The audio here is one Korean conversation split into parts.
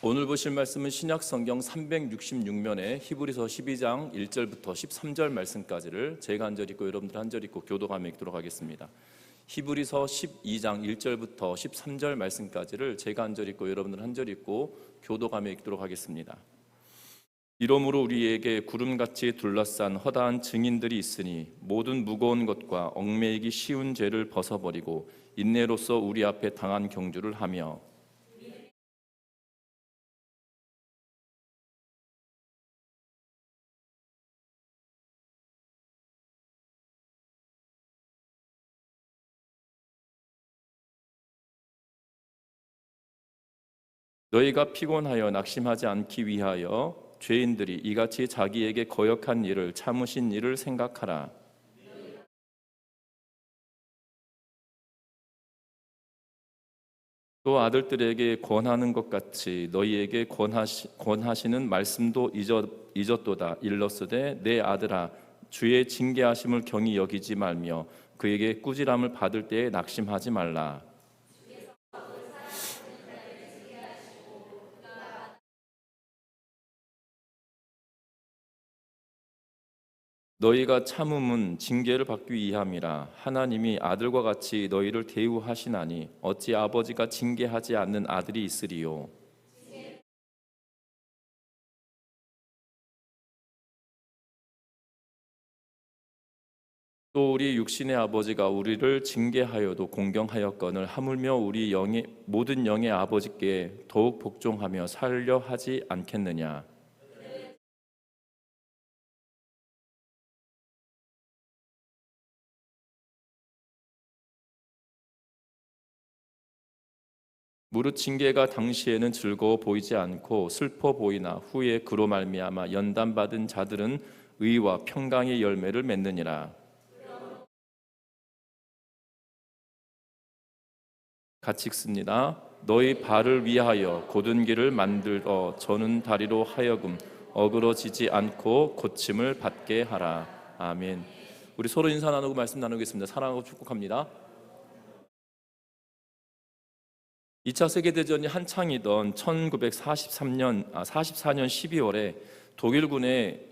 오늘 보실 말씀은 신약성경 366면에 히브리서 12장 1절부터 13절 말씀까지를 제가 한 절 읽고 여러분들 한 절 읽고 교도감에 읽도록 하겠습니다. 히브리서 12장 1절부터 13절 말씀까지를 제가 한 절 읽고 여러분들 한 절 읽고 교도감에 읽도록 하겠습니다. 이러므로 우리에게 구름같이 둘러싼 허다한 증인들이 있으니 모든 무거운 것과 얽매이기 쉬운 죄를 벗어버리고 인내로써 우리 앞에 당한 경주를 하며 너희가 피곤하여 낙심하지 않기 위하여 죄인들이 이같이 자기에게 거역한 일을 참으신 일을 생각하라. 또 아들들에게 권하는 것 같이 너희에게 권하시는 말씀도 잊었도다. 일러스되 내 아들아 주의 징계하심을 경히 여기지 말며 그에게 꾸지람을 받을 때에 낙심하지 말라. 너희가 참음은 징계를 받기 위함이라. 하나님이 아들과 같이 너희를 대우하시나니 어찌 아버지가 징계하지 않는 아들이 있으리요. 또 우리 육신의 아버지가 우리를 징계하여도 공경하였거늘 하물며 우리 모든 영의 아버지께 더욱 복종하며 살려 하지 않겠느냐. 무릇 징계가 당시에는 즐거워 보이지 않고 슬퍼 보이나 후에 그로 말미암아 연단받은 자들은 의와 평강의 열매를 맺느니라. 같이 읽습니다. 너희 발을 위하여 곧은 길을 만들어 저는 다리로 하여금 어그러지지 않고 고침을 받게 하라. 아멘. 우리 서로 인사 나누고 말씀 나누겠습니다. 사랑하고 축복합니다. 2차 세계대전이 한창이던 1944년 12월에 독일군의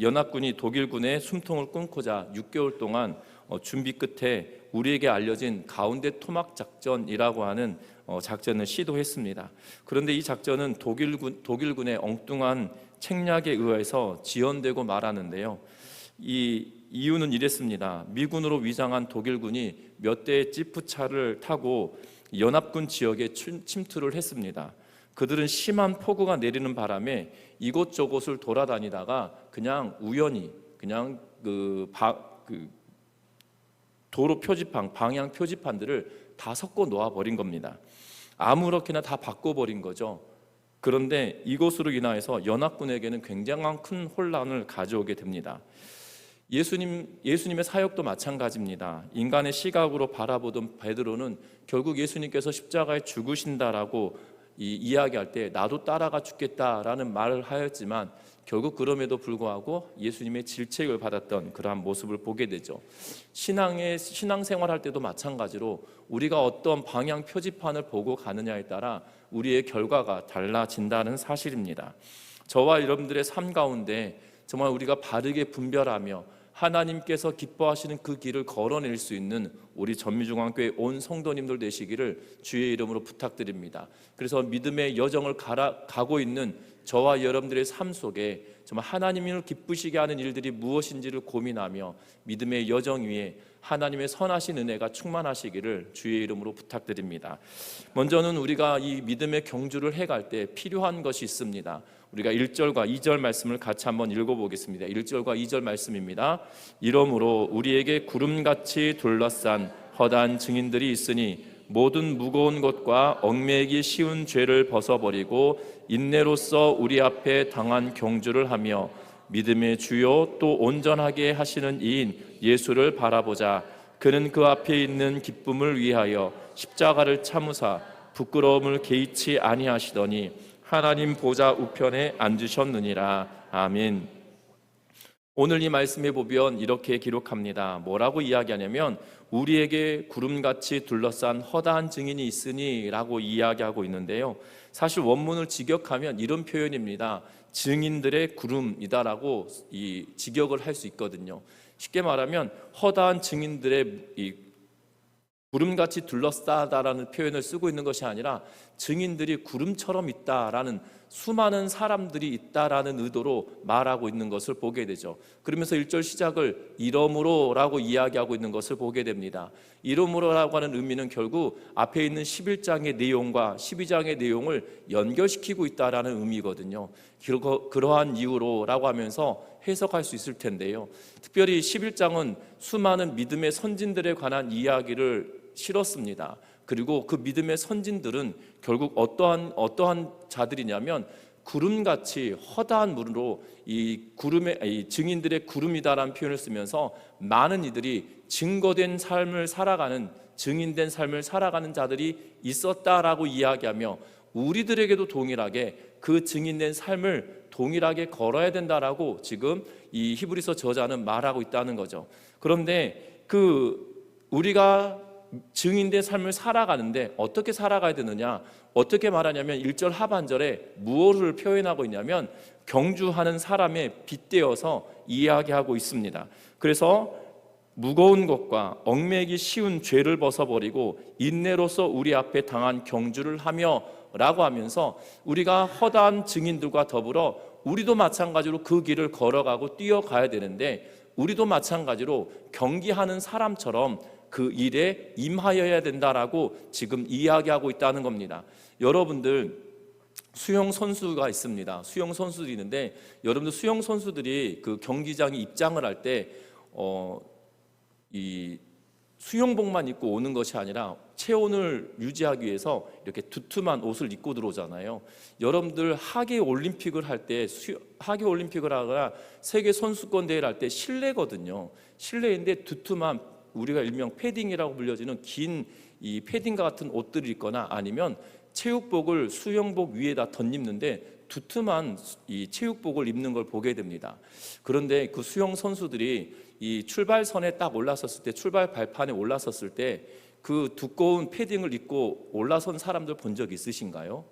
연합군이 독일군의 숨통을 끊고자 6개월 동안 준비 끝에 우리에게 알려진 가운데 토막 작전이라고 하는 작전을 시도했습니다. 그런데 이 작전은 독일군의 엉뚱한 책략에 의해서 지연되고 말았는데요. 이 이유는 이랬습니다. 미군으로 위장한 독일군이 몇 대의 지프차를 타고 연합군 지역에 침투를 했습니다. 그들은 심한 폭우가 내리는 바람에 이곳저곳을 돌아다니다가 그냥 우연히 도로 표지판, 방향 표지판들을 다 섞어 놓아 버린 겁니다. 아무렇게나 다 바꿔버린 거죠. 그런데 이것으로 인하여서 연합군에게는 굉장한 큰 혼란을 가져오게 됩니다. 예수님의 사역도 마찬가지입니다. 인간의 시각으로 바라보던 베드로는 결국 예수님께서 십자가에 죽으신다라고 이야기할 때 나도 따라가 죽겠다라는 말을 하였지만 결국 그럼에도 불구하고 예수님의 질책을 받았던 그러한 모습을 보게 되죠. 신앙생활할 때도 마찬가지로 우리가 어떤 방향 표지판을 보고 가느냐에 따라 우리의 결과가 달라진다는 사실입니다. 저와 여러분들의 삶 가운데 정말 우리가 바르게 분별하며 하나님께서 기뻐하시는 그 길을 걸어낼 수 있는 우리 전미중앙교회 온 성도님들 되시기를 주의 이름으로 부탁드립니다. 그래서 믿음의 여정을 가고 있는 저와 여러분들의 삶 속에 정말 하나님을 기쁘시게 하는 일들이 무엇인지를 고민하며 믿음의 여정 위에 하나님의 선하신 은혜가 충만하시기를 주의 이름으로 부탁드립니다. 먼저는 우리가 이 믿음의 경주를 해갈 때 필요한 것이 있습니다. 우리가 1절과 2절 말씀을 같이 한번 읽어보겠습니다. 1절과 2절 말씀입니다. 이러므로 우리에게 구름같이 둘러싼 허다한 증인들이 있으니 모든 무거운 것과 얽매이기 쉬운 죄를 벗어버리고 인내로써 우리 앞에 당한 경주를 하며 믿음의 주요 또 온전하게 하시는 이인 예수를 바라보자. 그는 그 앞에 있는 기쁨을 위하여 십자가를 참으사 부끄러움을 개의치 아니하시더니 하나님 보좌 우편에 앉으셨느니라. 아멘. 오늘 이 말씀에 보면 이렇게 기록합니다. 뭐라고 이야기하냐면 우리에게 구름같이 둘러싼 허다한 증인이 있으니 라고 이야기하고 있는데요, 사실 원문을 직역하면 이런 표현입니다. 증인들의 구름이다라고 이 직역을 할 수 있거든요. 쉽게 말하면 허다한 증인들의 이 구름같이 둘러싸다라는 표현을 쓰고 있는 것이 아니라 증인들이 구름처럼 있다라는, 수많은 사람들이 있다라는 의도로 말하고 있는 것을 보게 되죠. 그러면서 1절 시작을 이러므로라고 이야기하고 있는 것을 보게 됩니다. 이러므로라고 하는 의미는 결국 앞에 있는 11장의 내용과 12장의 내용을 연결시키고 있다라는 의미거든요. 그러한 이유로라고 하면서 해석할 수 있을 텐데요, 특별히 11장은 수많은 믿음의 선진들에 관한 이야기를 실었습니다. 그리고 그 믿음의 선진들은 결국 어떠한 자들이냐면 구름같이 허다한 물으로 이 증인들의 구름이다라는 표현을 쓰면서 많은 이들이 증거된 삶을 살아가는, 증인된 삶을 살아가는 자들이 있었다라고 이야기하며 우리들에게도 동일하게 그 증인된 삶을 동일하게 걸어야 된다라고 지금 이 히브리서 저자는 말하고 있다는 거죠. 그런데 우리가 증인된 삶을 살아가는데 어떻게 살아가야 되느냐, 어떻게 말하냐면 1절 하반절에 무엇을 표현하고 있냐면 경주하는 사람에 빗대어서 이야기하고 있습니다. 그래서 무거운 것과 얽매이기 쉬운 죄를 벗어버리고 인내로서 우리 앞에 당한 경주를 하며 라고 하면서 우리가 허다한 증인들과 더불어 우리도 마찬가지로 그 길을 걸어가고 뛰어가야 되는데, 우리도 마찬가지로 경기하는 사람처럼 그 일에 임하여야 된다라고 지금 이야기하고 있다는 겁니다. 여러분들 수영 선수가 있습니다. 수영 선수들이 있는데, 여러분들 수영 선수들이 그 경기장에 입장을 할 때 이 수영복만 입고 오는 것이 아니라 체온을 유지하기 위해서 이렇게 두툼한 옷을 입고 들어오잖아요. 여러분들 하계 올림픽을 할 때, 하계 올림픽을 하거나 세계 선수권 대회를 할 때 실내거든요. 실내인데 두툼한, 우리가 일명 패딩이라고 불려지는 긴 이 패딩과 같은 옷들을 입거나 아니면 체육복을 수영복 위에다 덧입는데 두툼한 이 체육복을 입는 걸 보게 됩니다. 그런데 그 수영 선수들이 이 출발선에 딱 올라섰을 때, 출발 발판에 올라섰을 때 그 두꺼운 패딩을 입고 올라선 사람들 본 적 있으신가요?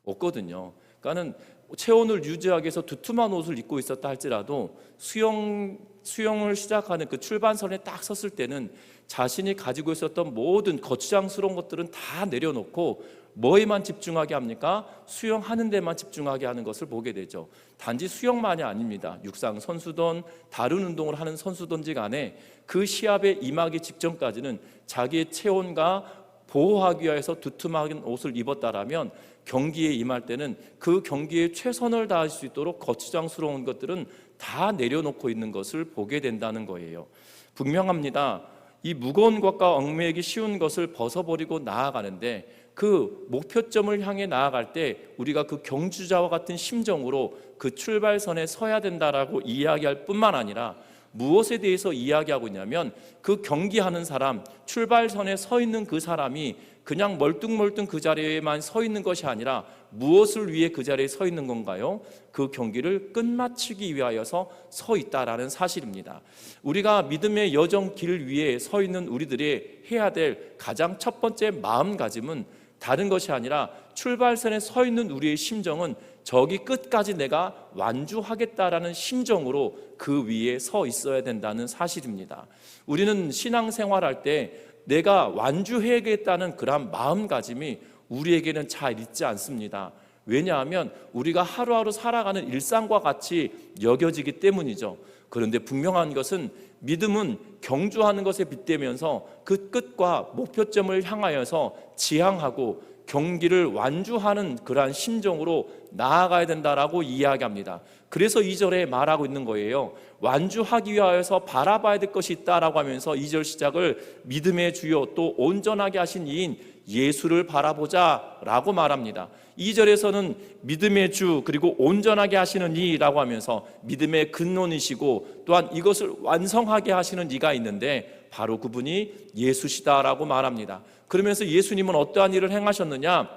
없거든요. 그러니까는 체온을 유지하기 위해서 두툼한 옷을 입고 있었다 할지라도 수영을 시작하는 그 출발선에 딱 섰을 때는 자신이 가지고 있었던 모든 거추장스러운 것들은 다 내려놓고 뭐에만 집중하게 합니까? 수영하는 데만 집중하게 하는 것을 보게 되죠. 단지 수영만이 아닙니다. 육상 선수든 다른 운동을 하는 선수든지 간에 그 시합에 임하기 직전까지는 자기의 체온과 보호하기 위해서 두툼한 옷을 입었다라면 경기에 임할 때는 그 경기에 최선을 다할 수 있도록 거추장스러운 것들은 다 내려놓고 있는 것을 보게 된다는 거예요. 분명합니다. 이 무거운 것과 얽매이기 쉬운 것을 벗어버리고 나아가는데, 그 목표점을 향해 나아갈 때 우리가 그 경주자와 같은 심정으로 그 출발선에 서야 된다라고 이야기할 뿐만 아니라 무엇에 대해서 이야기하고 있냐면 그 경기하는 사람, 출발선에 서 있는 그 사람이 그냥 멀뚱멀뚱 그 자리에만 서 있는 것이 아니라 무엇을 위해 그 자리에 서 있는 건가요? 그 경기를 끝마치기 위하여서 서 있다라는 사실입니다. 우리가 믿음의 여정 길 위에 서 있는 우리들이 해야 될 가장 첫 번째 마음가짐은 다른 것이 아니라 출발선에 서 있는 우리의 심정은 저기 끝까지 내가 완주하겠다라는 심정으로 그 위에 서 있어야 된다는 사실입니다. 우리는 신앙생활할 때 내가 완주해야겠다는 그런 마음가짐이 우리에게는 잘 있지 않습니다. 왜냐하면 우리가 하루하루 살아가는 일상과 같이 여겨지기 때문이죠. 그런데 분명한 것은 믿음은 경주하는 것에 빗대면서 그 끝과 목표점을 향하여서 지향하고 경기를 완주하는 그러한 심정으로 나아가야 된다라고 이야기합니다. 그래서 2절에 말하고 있는 거예요. 완주하기 위하여서 바라봐야 될 것이 있다라고 하면서 2절 시작을 믿음의 주요 또 온전하게 하신 이인 예수를 바라보자 라고 말합니다. 2절에서는 믿음의 주 그리고 온전하게 하시는 이라고 하면서 믿음의 근원이시고 또한 이것을 완성하게 하시는 이가 있는데 바로 그분이 예수시다라고 말합니다. 그러면서 예수님은 어떠한 일을 행하셨느냐?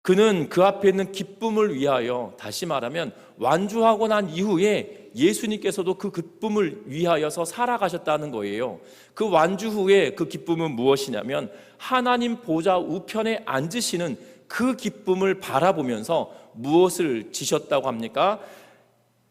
그는 그 앞에 있는 기쁨을 위하여, 다시 말하면 완주하고 난 이후에 예수님께서도 그 기쁨을 위하여서 살아가셨다는 거예요. 그 완주 후에 그 기쁨은 무엇이냐면 하나님 보좌 우편에 앉으시는 그 기쁨을 바라보면서 무엇을 지셨다고 합니까?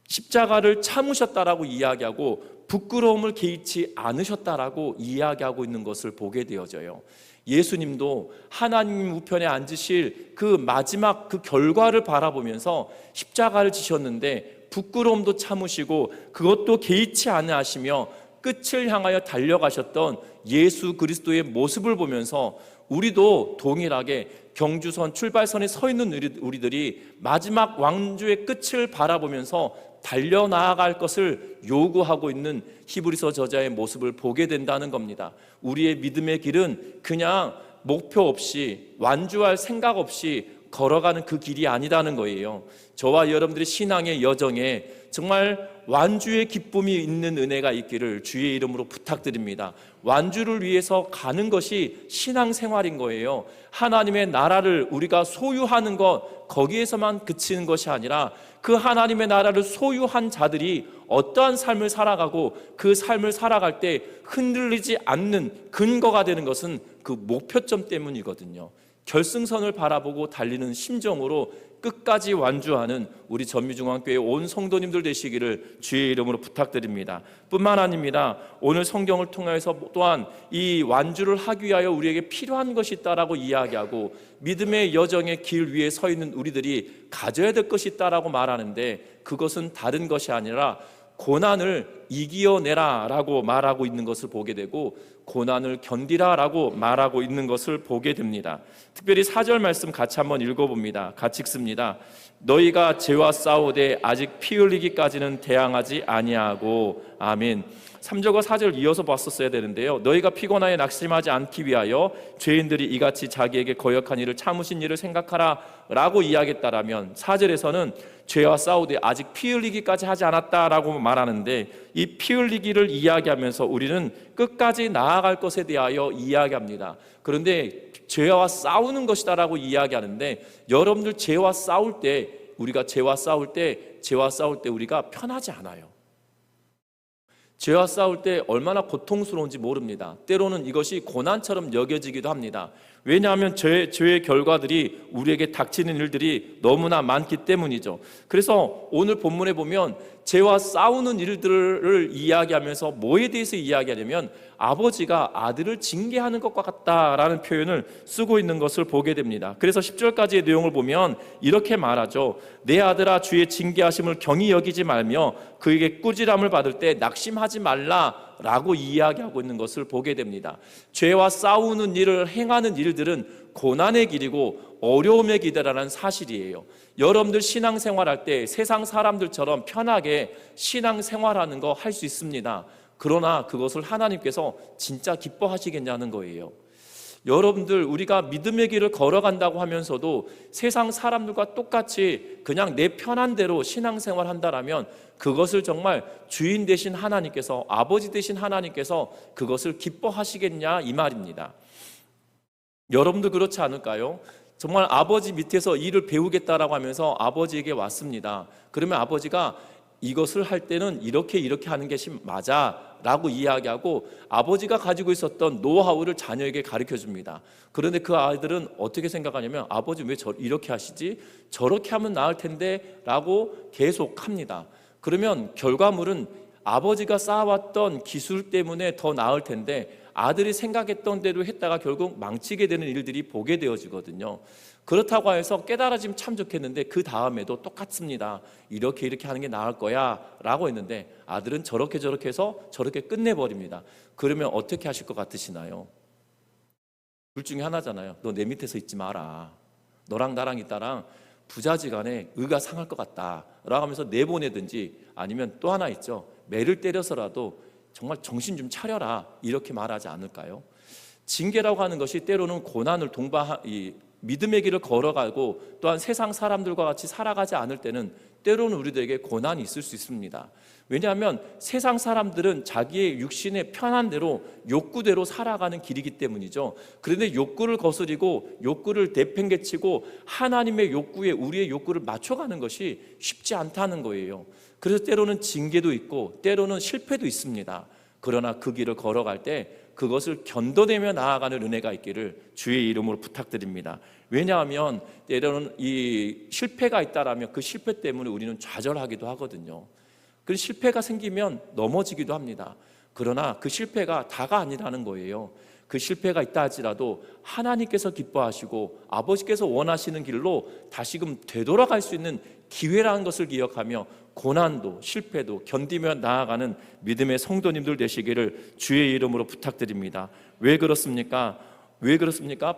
십자가를 참으셨다라고 이야기하고 부끄러움을 개의치 않으셨다라고 이야기하고 있는 것을 보게 되어져요. 예수님도 하나님 우편에 앉으실 그 마지막 그 결과를 바라보면서 십자가를 지셨는데 부끄러움도 참으시고 그것도 개의치 않아 하시며 끝을 향하여 달려가셨던 예수 그리스도의 모습을 보면서 우리도 동일하게 경주선 출발선에 서 있는 우리들이 마지막 왕주의 끝을 바라보면서 달려나아갈 것을 요구하고 있는 히브리서 저자의 모습을 보게 된다는 겁니다. 우리의 믿음의 길은 그냥 목표 없이 완주할 생각 없이 걸어가는 그 길이 아니라는 거예요. 저와 여러분들의 신앙의 여정에 정말 완주의 기쁨이 있는 은혜가 있기를 주의 이름으로 부탁드립니다. 완주를 위해서 가는 것이 신앙생활인 거예요. 하나님의 나라를 우리가 소유하는 것, 거기에서만 그치는 것이 아니라 그 하나님의 나라를 소유한 자들이 어떠한 삶을 살아가고 그 삶을 살아갈 때 흔들리지 않는 근거가 되는 것은 그 목표점 때문이거든요. 결승선을 바라보고 달리는 심정으로 끝까지 완주하는 우리 전미중앙교회 온 성도님들 되시기를 주의 이름으로 부탁드립니다. 뿐만 아닙니다. 오늘 성경을 통해서 또한 이 완주를 하기 위하여 우리에게 필요한 것이 있다라고 이야기하고 믿음의 여정의 길 위에 서 있는 우리들이 가져야 될 것이 있다라고 말하는데 그것은 다른 것이 아니라 고난을 이겨내라 라고 말하고 있는 것을 보게 되고 고난을 견디라 라고 말하고 있는 것을 보게 됩니다. 특별히 4절 말씀 같이 한번 읽어봅니다. 같이 읽습니다. 너희가 죄와 싸우되 아직 피 흘리기까지는 대항하지 아니하고. 아멘. 3절과 4절 이어서 봤었어야 되는데요. 너희가 피곤하여 낙심하지 않기 위하여 죄인들이 이같이 자기에게 거역한 일을 참으신 일을 생각하라 라고 이야기했다라면 4절에서는 죄와 싸우되 아직 피 흘리기까지 하지 않았다라고 말하는데 이 피 흘리기를 이야기하면서 우리는 끝까지 나아갈 것에 대하여 이야기합니다. 그런데 죄와 싸우는 것이다라고 이야기하는데 여러분들 죄와 싸울 때 우리가 죄와 싸울 때 우리가 편하지 않아요. 죄와 싸울 때 얼마나 고통스러운지 모릅니다. 때로는 이것이 고난처럼 여겨지기도 합니다. 왜냐하면 죄의 결과들이 우리에게 닥치는 일들이 너무나 많기 때문이죠. 그래서 오늘 본문에 보면 죄와 싸우는 일들을 이야기하면서 뭐에 대해서 이야기하냐면 아버지가 아들을 징계하는 것과 같다라는 표현을 쓰고 있는 것을 보게 됩니다. 그래서 10절까지의 내용을 보면 이렇게 말하죠. 내 아들아 주의 징계하심을 경히 여기지 말며 그에게 꾸지람을 받을 때 낙심하지 말라라고 이야기하고 있는 것을 보게 됩니다. 죄와 싸우는 일을 행하는 일들은 고난의 길이고 어려움의 길이라는 사실이에요. 여러분들 신앙생활할 때 세상 사람들처럼 편하게 신앙생활하는 거 할 수 있습니다. 그러나 그것을 하나님께서 진짜 기뻐하시겠냐는 거예요. 여러분들 우리가 믿음의 길을 걸어간다고 하면서도 세상 사람들과 똑같이 그냥 내 편한 대로 신앙생활 한다라면 그것을 정말 주인 되신 하나님께서 아버지 되신 하나님께서 그것을 기뻐하시겠냐 이 말입니다. 여러분들 그렇지 않을까요? 정말 아버지 밑에서 일을 배우겠다라고 하면서 아버지에게 왔습니다. 그러면 아버지가 이것을 할 때는 이렇게 하는 것이 맞아 라고 이야기하고 아버지가 가지고 있었던 노하우를 자녀에게 가르쳐 줍니다. 그런데 그 아이들은 어떻게 생각하냐면 아버지 왜 이렇게 하시지? 저렇게 하면 나을 텐데 라고 계속 합니다. 그러면 결과물은 아버지가 쌓아왔던 기술 때문에 더 나을 텐데 아들이 생각했던 대로 했다가 결국 망치게 되는 일들이 보게 되어지거든요. 그렇다고 해서 깨달아지면 참 좋겠는데 그 다음에도 똑같습니다. 이렇게 하는 게 나을 거야 라고 했는데 아들은 저렇게 해서 저렇게 끝내버립니다. 그러면 어떻게 하실 것 같으시나요? 둘 중에 하나잖아요. 너 내 밑에서 있지 마라. 너랑 나랑 있다랑 부자지간에 의가 상할 것 같다 라고 하면서 내보내든지 아니면 또 하나 있죠. 매를 때려서라도 정말 정신 좀 차려라 이렇게 말하지 않을까요? 징계라고 하는 것이 때로는 고난을 믿음의 길을 걸어가고 또한 세상 사람들과 같이 살아가지 않을 때는 때로는 우리들에게 고난이 있을 수 있습니다. 왜냐하면 세상 사람들은 자기의 육신의 편한 대로 욕구대로 살아가는 길이기 때문이죠. 그런데 욕구를 거스리고 욕구를 내팽개치고 하나님의 욕구에 우리의 욕구를 맞춰가는 것이 쉽지 않다는 거예요. 그래서 때로는 징계도 있고 때로는 실패도 있습니다. 그러나 그 길을 걸어갈 때 그것을 견뎌내며 나아가는 은혜가 있기를 주의 이름으로 부탁드립니다. 왜냐하면 때로는 이 실패가 있다라면 그 실패 때문에 우리는 좌절하기도 하거든요. 그 실패가 생기면 넘어지기도 합니다. 그러나 그 실패가 다가 아니라는 거예요. 그 실패가 있다 할지라도 하나님께서 기뻐하시고 아버지께서 원하시는 길로 다시금 되돌아갈 수 있는 기회라는 것을 기억하며 고난도 실패도 견디며 나아가는 믿음의 성도님들 되시기를 주의 이름으로 부탁드립니다. 왜 그렇습니까?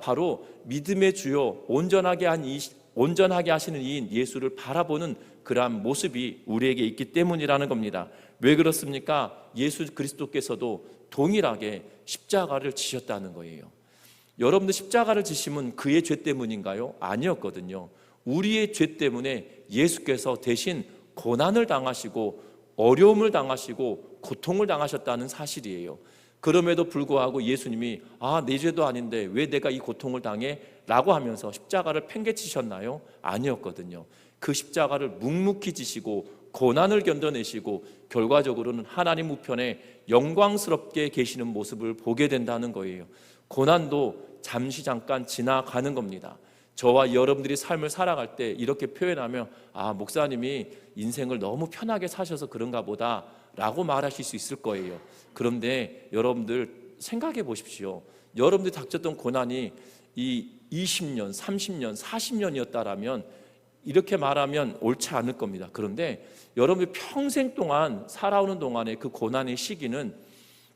바로 믿음의 주요 온전하게 하시는 이인 예수를 바라보는 그러한 모습이 우리에게 있기 때문이라는 겁니다. 왜 그렇습니까? 예수 그리스도께서도 동일하게 십자가를 지셨다는 거예요. 여러분들 십자가를 지심은 그의 죄 때문인가요? 아니었거든요. 우리의 죄 때문에 예수께서 대신 고난을 당하시고 어려움을 당하시고 고통을 당하셨다는 사실이에요. 그럼에도 불구하고 예수님이 내 죄도 아닌데 왜 내가 이 고통을 당해? 라고 하면서 십자가를 팽개치셨나요? 아니었거든요. 그 십자가를 묵묵히 지시고 고난을 견뎌내시고 결과적으로는 하나님 우편에 영광스럽게 계시는 모습을 보게 된다는 거예요. 고난도 잠깐 지나가는 겁니다. 저와 여러분들이 삶을 살아갈 때 이렇게 표현하면 목사님이 인생을 너무 편하게 사셔서 그런가 보다 라고 말하실 수 있을 거예요. 그런데 여러분들 생각해 보십시오. 여러분들이 닥쳤던 고난이 이 20년, 30년, 40년이었다라면 이렇게 말하면 옳지 않을 겁니다. 그런데 여러분이 평생 동안 살아오는 동안에 그 고난의 시기는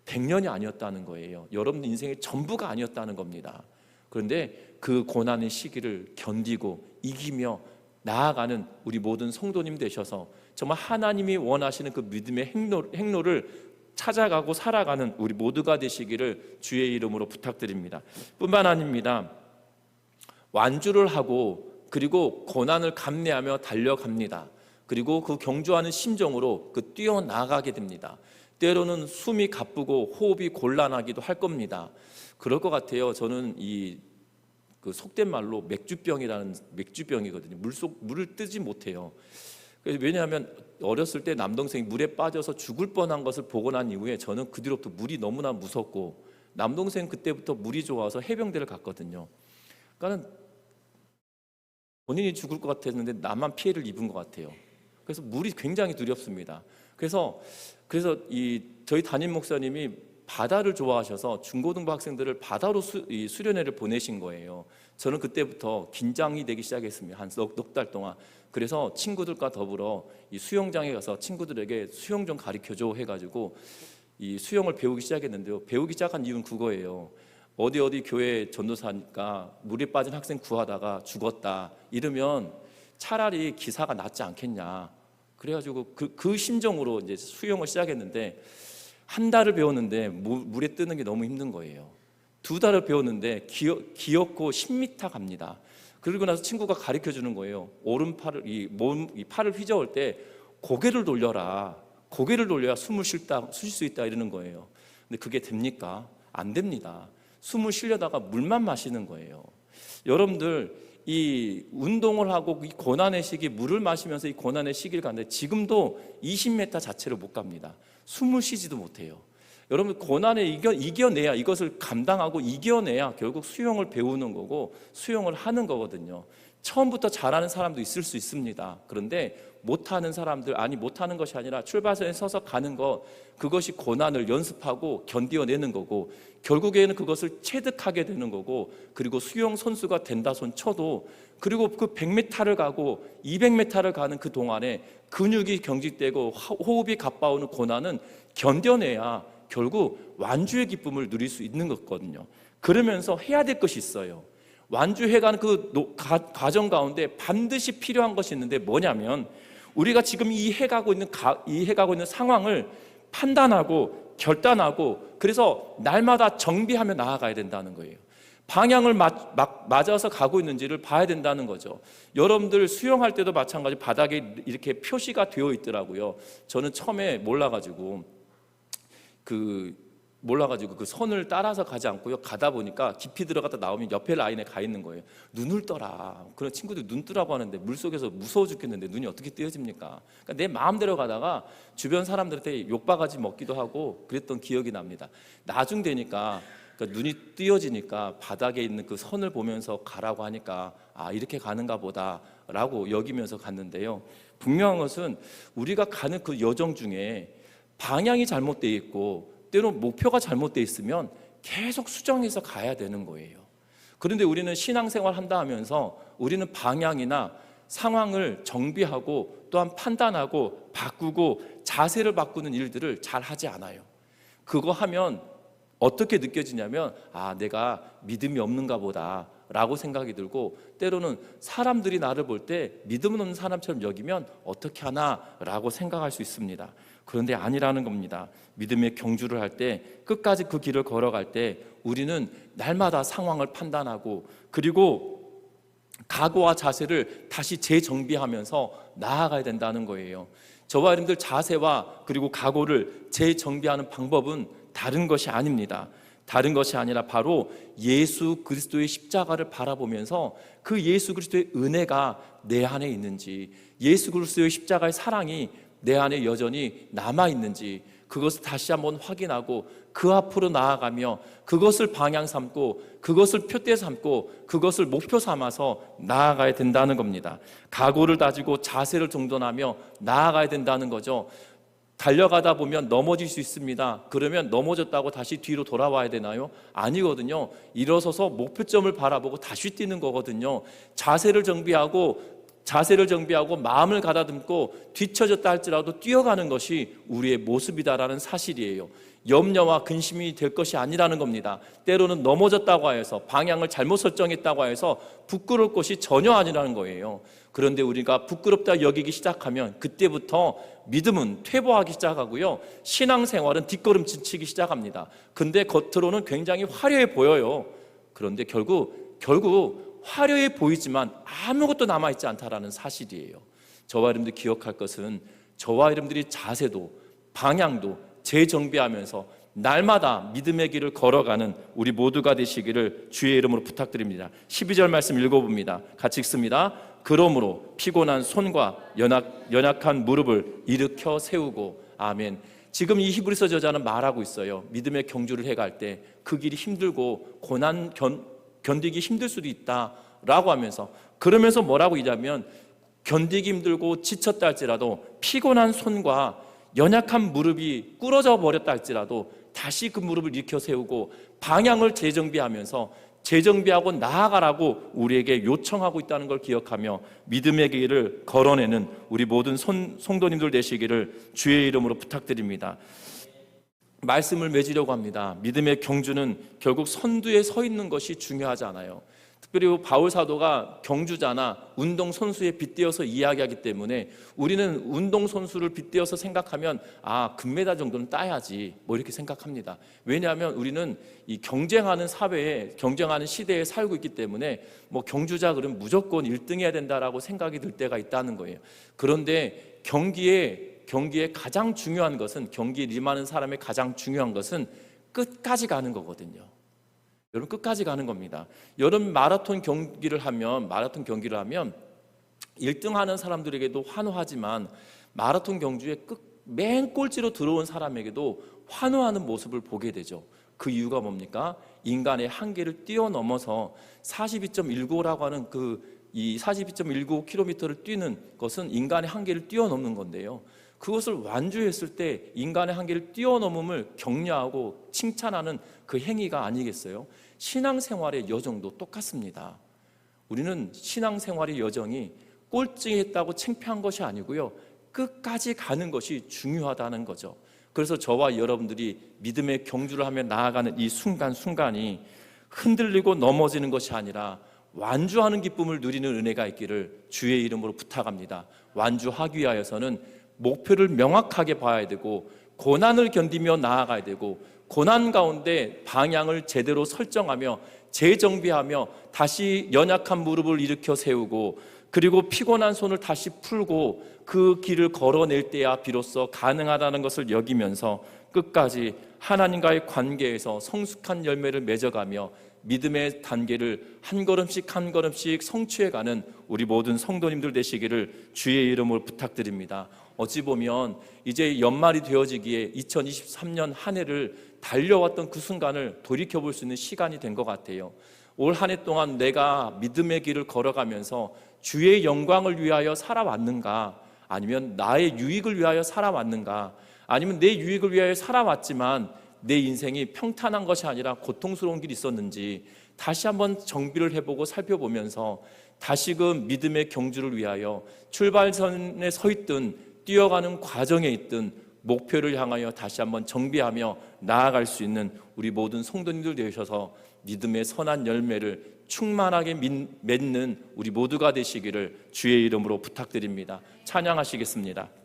100년이 아니었다는 거예요. 여러분 인생의 전부가 아니었다는 겁니다. 그런데 그 고난의 시기를 견디고 이기며 나아가는 우리 모든 성도님 되셔서 정말 하나님이 원하시는 그 믿음의 행로를 찾아가고 살아가는 우리 모두가 되시기를 주의 이름으로 부탁드립니다. 뿐만 아닙니다. 완주를 하고 그리고 고난을 감내하며 달려갑니다. 그리고 그 경주하는 심정으로 뛰어나가게 됩니다. 때로는 숨이 가쁘고 호흡이 곤란하기도 할 겁니다. 그럴 것 같아요. 저는 그 속된 말로 맥주병이거든요. 물을 뜨지 못해요. 왜냐하면 어렸을 때 남동생이 물에 빠져서 죽을 뻔한 것을 보고 난 이후에 저는 그 뒤로부터 물이 너무나 무섭고 남동생 그때부터 물이 좋아서 해병대를 갔거든요. 그러니까 본인이 죽을 것 같았는데 나만 피해를 입은 것 같아요. 그래서 물이 굉장히 두렵습니다. 그래서 저희 담임 목사님이 바다를 좋아하셔서 중고등부 학생들을 바다로 수련회를 보내신 거예요. 저는 그때부터 긴장이 되기 시작했습니다. 한 넉 달 동안. 그래서 친구들과 더불어 이 수영장에 가서 친구들에게 수영 좀 가르쳐줘 해가지고 이 수영을 배우기 시작했는데요. 배우기 시작한 이유는 그거예요. 어디 교회 전도사니까 물에 빠진 학생 구하다가 죽었다 이러면 차라리 기사가 낫지 않겠냐. 그래가지고 그 심정으로 이제 수영을 시작했는데 한 달을 배웠는데 물에 뜨는 게 너무 힘든 거예요. 2달을 배웠는데 귀엽고 10m 갑니다. 그러고 나서 친구가 가르쳐 주는 거예요. 오른팔을 이 팔을 휘저을 때 고개를 돌려라. 고개를 돌려야 숨을 쉴 수 있다 이러는 거예요. 근데 그게 됩니까? 안 됩니다. 숨을 쉬려다가 물만 마시는 거예요. 여러분들 이 운동을 하고 이 고난의 시기 물을 마시면서 이 고난의 시기를 가는데 지금도 20m 자체를 못 갑니다. 숨을 쉬지도 못해요. 여러분 고난을 이겨내야 이것을 감당하고 이겨내야 결국 수영을 배우는 거고 수영을 하는 거거든요. 처음부터 잘하는 사람도 있을 수 있습니다. 그런데 못하는 사람들 못하는 것이 아니라 출발선에 서서 가는 것 그것이 고난을 연습하고 견뎌내는 거고 결국에는 그것을 체득하게 되는 거고 그리고 수영 선수가 된다 손 쳐도 그리고 그 100m를 가고 200m를 가는 그 동안에 근육이 경직되고 호흡이 가빠오는 고난은 견뎌내야 결국 완주의 기쁨을 누릴 수 있는 거거든요. 그러면서 해야 될 것이 있어요. 완주해가는 그 과정 가운데 반드시 필요한 것이 있는데 뭐냐면 우리가 지금 이 해가고 있는 상황을 판단하고 결단하고 그래서 날마다 정비하며 나아가야 된다는 거예요. 방향을 맞아서 가고 있는지를 봐야 된다는 거죠. 여러분들 수영할 때도 마찬가지 바닥에 이렇게 표시가 되어 있더라고요. 저는 처음에 몰라가지고 그 선을 따라서 가지 않고요. 가다 보니까 깊이 들어갔다 나오면 옆에 라인에 가 있는 거예요. 눈을 떠라. 그런 친구들 눈 뜨라고 하는데 물속에서 무서워 죽겠는데 눈이 어떻게 띄어집니까? 그러니까 내 마음대로 가다가 주변 사람들한테 욕바가지 먹기도 하고 그랬던 기억이 납니다. 나중 되니까 그러니까 눈이 띄어지니까 바닥에 있는 그 선을 보면서 가라고 하니까 아, 이렇게 가는가 보다라고 여기면서 갔는데요. 분명한 것은 우리가 가는 그 여정 중에 방향이 잘못되어 있고 때론 목표가 잘못되어 있으면 계속 수정해서 가야 되는 거예요. 그런데 우리는 신앙생활 한다 하면서 우리는 방향이나 상황을 정비하고 또한 판단하고 바꾸고 자세를 바꾸는 일들을 잘 하지 않아요. 그거 하면 어떻게 느껴지냐면 아, 내가 믿음이 없는가 보다 라고 생각이 들고, 때로는 사람들이 나를 볼 때 믿음 없는 사람처럼 여기면 어떻게 하나 라고 생각할 수 있습니다. 그런데 아니라는 겁니다. 믿음의 경주를 할 때, 끝까지 그 길을 걸어갈 때 우리는 날마다 상황을 판단하고 그리고 각오와 자세를 다시 재정비하면서 나아가야 된다는 거예요. 저와 여러분들 자세와 그리고 각오를 재정비하는 방법은 다른 것이 아닙니다. 다른 것이 아니라 바로 예수 그리스도의 십자가를 바라보면서 그 예수 그리스도의 은혜가 내 안에 있는지, 예수 그리스도의 십자가의 사랑이 내 안에 여전히 남아있는지 그것을 다시 한번 확인하고 그 앞으로 나아가며 그것을 방향 삼고 그것을 표대 삼고 그것을 목표 삼아서 나아가야 된다는 겁니다. 각오를 다지고 자세를 정돈하며 나아가야 된다는 거죠. 달려가다 보면 넘어질 수 있습니다. 그러면 넘어졌다고 다시 뒤로 돌아와야 되나요? 아니거든요. 일어서서 목표점을 바라보고 다시 뛰는 거거든요. 자세를 정비하고 마음을 가다듬고 뒤처졌다 할지라도 뛰어가는 것이 우리의 모습이다라는 사실이에요. 염려와 근심이 될 것이 아니라는 겁니다. 때로는 넘어졌다고 해서 방향을 잘못 설정했다고 해서 부끄러울 것이 전혀 아니라는 거예요. 그런데 우리가 부끄럽다 여기기 시작하면 그때부터 믿음은 퇴보하기 시작하고요, 신앙생활은 뒷걸음질 치기 시작합니다. 근데 겉으로는 굉장히 화려해 보여요. 그런데 결국 화려해 보이지만 아무것도 남아있지 않다라는 사실이에요. 저와 여러분들이 기억할 것은 저와 여러분들이 자세도 방향도 재정비하면서 날마다 믿음의 길을 걸어가는 우리 모두가 되시기를 주의 이름으로 부탁드립니다. 12절 말씀 읽어봅니다. 같이 읽습니다. 그러므로 피곤한 손과 연약한 무릎을 일으켜 세우고. 아멘. 지금 이 히브리서 저자는 말하고 있어요. 믿음의 경주를 해갈 때 그 길이 힘들고 고난 견디기 힘들 수도 있다라고 하면서, 그러면서 뭐라고 하냐면 견디기 힘들고 지쳤다 할지라도 피곤한 손과 연약한 무릎이 꿇어져 버렸다 할지라도 다시 그 무릎을 일으켜 세우고 방향을 재정비하고 나아가라고 우리에게 요청하고 있다는 걸 기억하며 믿음의 길을 걸어내는 우리 모든 성도님들 되시기를 주의 이름으로 부탁드립니다. 말씀을 맺으려고 합니다. 믿음의 경주는 결국 선두에 서 있는 것이 중요하지 않아요. 특별히 바울 사도가 경주자나 운동선수에 빗대어서 이야기하기 때문에 우리는 운동선수를 빗대어서 생각하면 금메달 정도는 따야지 이렇게 생각합니다. 왜냐하면 우리는 이 경쟁하는 사회에, 경쟁하는 시대에 살고 있기 때문에 경주자 그러면 무조건 1등 해야 된다라고 생각이 들 때가 있다는 거예요. 그런데 경기에 가장 중요한 것은, 경기에 임하는 사람의 가장 중요한 것은 끝까지 가는 거거든요. 여러분, 끝까지 가는 겁니다. 여러분, 마라톤 경기를 하면 1등 하는 사람들에게도 환호하지만 마라톤 경주에 맨 꼴찌로 들어온 사람에게도 환호하는 모습을 보게 되죠. 그 이유가 뭡니까? 인간의 한계를 뛰어넘어서 42.195라고 하는 이 42.195km를 뛰는 것은 인간의 한계를 뛰어넘는 건데요, 그것을 완주했을 때 인간의 한계를 뛰어넘음을 격려하고 칭찬하는 그 행위가 아니겠어요? 신앙생활의 여정도 똑같습니다. 우리는 신앙생활의 여정이 꼴찌했다고 창피한 것이 아니고요, 끝까지 가는 것이 중요하다는 거죠. 그래서 저와 여러분들이 믿음의 경주를 하며 나아가는 이 순간순간이 흔들리고 넘어지는 것이 아니라 완주하는 기쁨을 누리는 은혜가 있기를 주의 이름으로 부탁합니다. 완주하기 위하여서는 목표를 명확하게 봐야 되고 고난을 견디며 나아가야 되고 고난 가운데 방향을 제대로 설정하며 재정비하며 다시 연약한 무릎을 일으켜 세우고, 그리고 피곤한 손을 다시 풀고 그 길을 걸어낼 때야 비로소 가능하다는 것을 여기면서 끝까지 하나님과의 관계에서 성숙한 열매를 맺어가며 믿음의 단계를 한 걸음씩 한 걸음씩 성취해가는 우리 모든 성도님들 되시기를 주의 이름으로 부탁드립니다. 어찌 보면 이제 연말이 되어지기에 2023년 한 해를 달려왔던 그 순간을 돌이켜볼 수 있는 시간이 된 것 같아요. 올 한 해 동안 내가 믿음의 길을 걸어가면서 주의 영광을 위하여 살아왔는가, 아니면 나의 유익을 위하여 살아왔는가, 아니면 내 유익을 위하여 살아왔지만 내 인생이 평탄한 것이 아니라 고통스러운 길이 있었는지 다시 한번 정비를 해보고 살펴보면서 다시금 믿음의 경주를 위하여 출발선에 서 있든 뛰어가는 과정에 있든 목표를 향하여 다시 한번 정비하며 나아갈 수 있는 우리 모든 성도님들 되셔서 믿음의 선한 열매를 충만하게 맺는 우리 모두가 되시기를 주의 이름으로 부탁드립니다. 찬양하시겠습니다.